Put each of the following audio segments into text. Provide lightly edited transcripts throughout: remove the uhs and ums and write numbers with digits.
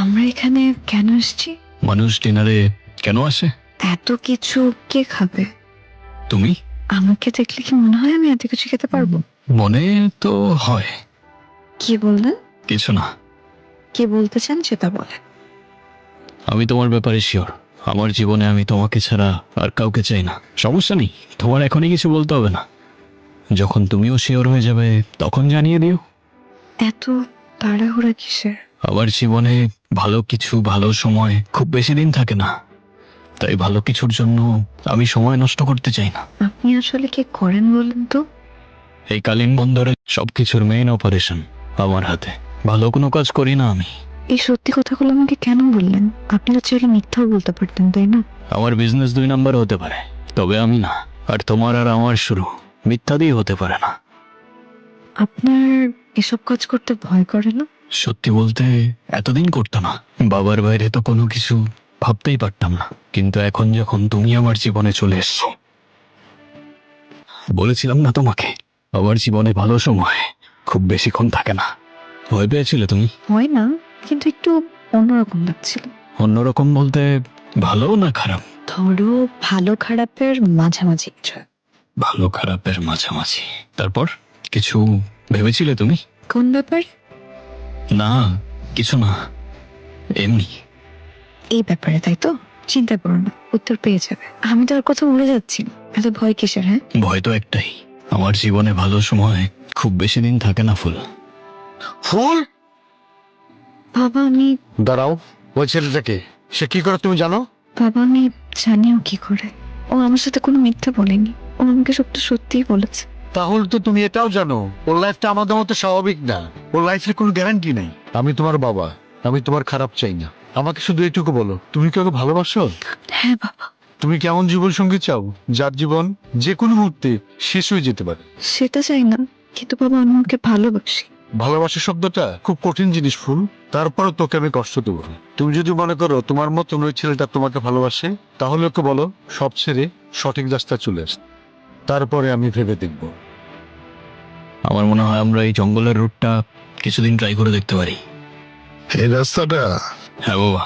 আমরা এখানে কেন এসেছি? মানুষ ডিনারে কেন আসে? এত কিছু কে খাবে? তুমি? আমাকে দেখলে কি মনে হয় আমি এত কিছু খেতে পারবো? মনে তো হয়। কি বললেন? কিছু না। কি বলতে চান সেটা বলেন। আমি তোমার ব্যাপারে শিওর। আমার জীবনে আমি তোমাকে ছাড়া আর কাউকে চাই না। সমস্যা নেই, তোমার এখনই কিছু বলতে হবে না। যখন তুমিও শিওর হয়ে যাবে তখন জানিয়ে দিও। এত তাড়াহুড়া কিসের? আমার জীবনে ভালো কিছু, ভালো সময় খুব বেশি দিন থাকে না, তাই ভালো কিছুর জন্য আমি সময় নষ্ট করতে চাই না। আপনি আসলে কি করেন বলেন তো? এই কালীন বন্দরে সবকিছুর মেইন অপারেশন আমার হাতে। ভালো কোনো কাজ করি না আমি। এই সত্যি কথাগুলো আমাকে কেন বললেন? আপনি তো চাইলে মিথ্যাও বলতে পারতেন, তাই না? আমার বিজনেস 2 নাম্বার হতে পারে, তবে আমি না। আর তোমার আর আমার শুরু মিথ্যা দিয়ে হতে পারে না। আপনার এসব কাজ করতে ভয় করে না? সত্যি বলতে এতদিন করতো না। বাবার বাইরে তো কোনো কিছু ভাবতেই পারতাম না, কিন্তু এখন যখন তুমি আমার জীবনে চলে এসছো, বলেছিলাম না তোমাকে, আমার জীবনে ভালো সময় খুব বেশিক্ষণ থাকে না। ভয় পেয়েছিলে তুমি? হয় না, কিন্তু একটু অন্যরকম লাগছিল। অন্যরকম বলতে ভালো না খারাপ? ধরো ভালো খারাপের মাঝামাঝি কিছু। ভালো খারাপের মাঝামাঝি। তারপর কিছু ভেবেছিলে তুমি? কোন ব্যাপার? না, কিছু না, এমনি। এই ব্যাপারে, তাই তো? চিন্তা করো না, উত্তর পেয়ে যাবে। আমি তো আর কথা ভুলে যাচ্ছি না। এত ভয় কিসের? হ্যাঁ, ভয় তো একটাই, আমার জীবনে ভালো সময় খুব বেশি দিন থাকে না। ফুল। ফুল, বাবা আমি দাঁড়াও। ওই ছেলেটাকে, সে কি করে তুমি জানো? বাবা আমি জানিও কি করে। ও আমার সাথে কোনো মিথ্যা বলেনি, ও আমাকে সবটা সত্যিই বলেছে। তাহলে তো তুমি এটাও জানো ওর লাইফটা আমাদের মতো স্বাভাবিক না। ওর লাইফের কোনো গ্যারান্টি নেই। আমি তোমার বাবা, আমি তোমার খারাপ চাই না। আমাকে শুধু এইটুকু বলো, তুমি কি ওকে ভালোবাসো? হ্যাঁ বাবা। তুমি কেমন জীবন সঙ্গী চাও যার জীবন যে কোনো মুহূর্তে শেষ হয়ে যেতে পারে? সেটা চাই না, কিন্তু বাবা আমি ওকে ভালোবাসি। ভালোবাসা শব্দটা খুব কঠিন জিনিস ফুল, তারপরও তোকে আমি কষ্ট দেবো না। তুমি যদি মনে করো তোমার মতন ওই ছেলেটা তোমাকে ভালোবাসে, তাহলে ওকে বলো সব ছেড়ে সঠিক রাস্তায় চলে আস, তারপরে আমি ভেবে দেখবো। আমার মনে হয় আমরা এই জঙ্গলের রুটটা কিছুদিন ট্রাই করে দেখতে পারি। এই রাস্তাটা, হ্যাঁ বাবা।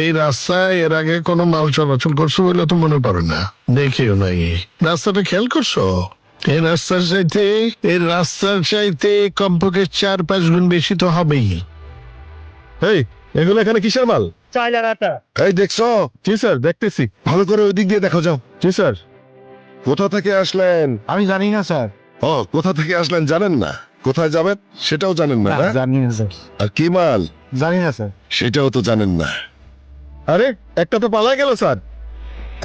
এই রাস্তায় এর আগে কোনো মাল চলাচল করছো বলে তো মনে পড়ে না, দেখিও নাই। রাস্তাটা খেয়াল করছো? এই রাস্তার চাইতে কমপক্ষে 4-5 গুণ বেশি তো হবেই। এই, এগুলো এখানে কিসের মাল? এই দেখছো? জি স্যার, দেখতেছি। ভালো করে ওই দিক দিয়ে দেখো, যাও। জি স্যার। কোথা থেকে আসলেন? আমি জানি না স্যার। ও, কোথা থেকে আসলেন জানেন না, কোথায় যাবেন সেটাও জানেন না, না? জানি না স্যার। আর কি মাল জানি না স্যার। সেটাও তো জানেন না। আরে, একটা তো পালা গেল স্যার।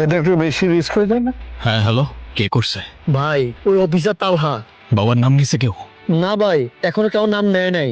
এটা একটু বেশি রিস্ক হয়ে যায় না? হ্যাঁ হ্যালো, কে করছে? ভাই ওই অফিসার তালহা। বাবার নাম নিছে কেউ? না ভাই, এখনো কেউ নাম নেয় নাই।